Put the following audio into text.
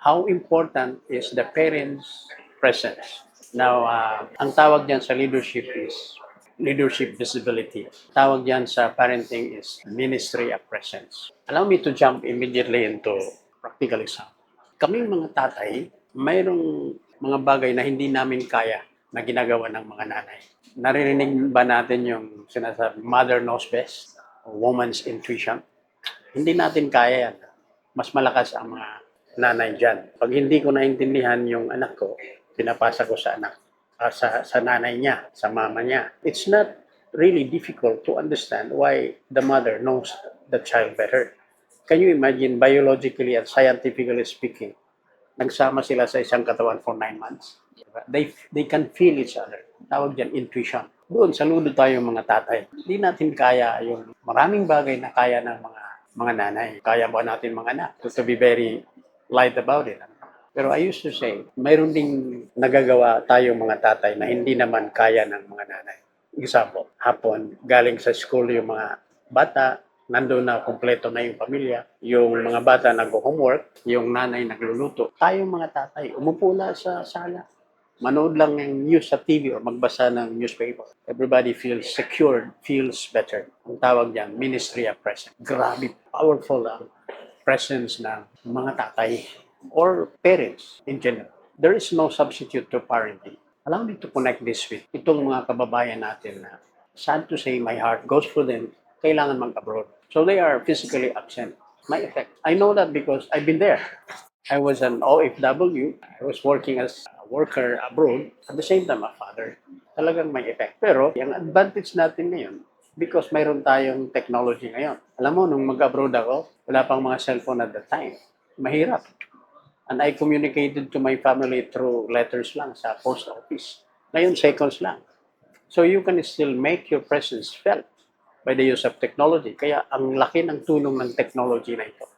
how important is the parents' presence? Now, ang tawag diyan sa leadership is leadership visibility. Tawag diyan sa parenting is ministry of presence. Allow me to jump immediately into practical example. Kaming mga tatay, mayroong mga bagay na hindi namin kaya na ginagawa ng mga nanay. Naririnig ba natin yung sinasabi, mother knows best, woman's intuition? Hindi natin kaya yan. Mas malakas ang mga nanay dyan. Pag hindi ko naintindihan yung anak ko, pinapasa ko sa anak, sa nanay niya, sa mama niya. It's not really difficult to understand why the mother knows the child better. Can you imagine, biologically and scientifically speaking, nagsama sila sa isang katawan for 9 months? They can feel each other. Tawag dyan, intuition. Doon, saludo tayo mga tatay. Hindi natin kaya yung maraming bagay na kaya ng mga nanay. Kaya ba natin mga anak? To be very light about it. Pero I used to say, mayroon ding nagagawa tayo mga tatay na hindi naman kaya ng mga nanay. Example, hapon, galing sa school yung mga bata, nandun na kompleto na yung pamilya, yung mga bata nag-homework, yung nanay nagluluto. Tayong mga tatay, umupo na sa sala. Manood lang ng news sa TV or magbasa ng newspaper. Everybody feels secured, feels better. Ang tawag diyan, ministry of presence. Grabe, powerful ang presence ng mga tatay or parents in general. There is no substitute to parenting. Allow me to connect this with itong mga kababayan natin na sad to say my heart goes for them, kailangan mag-abroad. So they are physically absent. My effect. I know that because I've been there. I was an OFW. I was working as a worker abroad. At the same time, a father. Talagang may effect. Pero, yung advantage natin ngayon, because mayroon tayong technology ngayon. Alam mo, nung mag-abroad ako, wala pang mga cellphone at that time. Mahirap. And I communicated to my family through letters lang sa post office. Ngayon, seconds lang. So you can still make your presence felt by the use of technology. Kaya ang laki ng tulong ng technology na ito.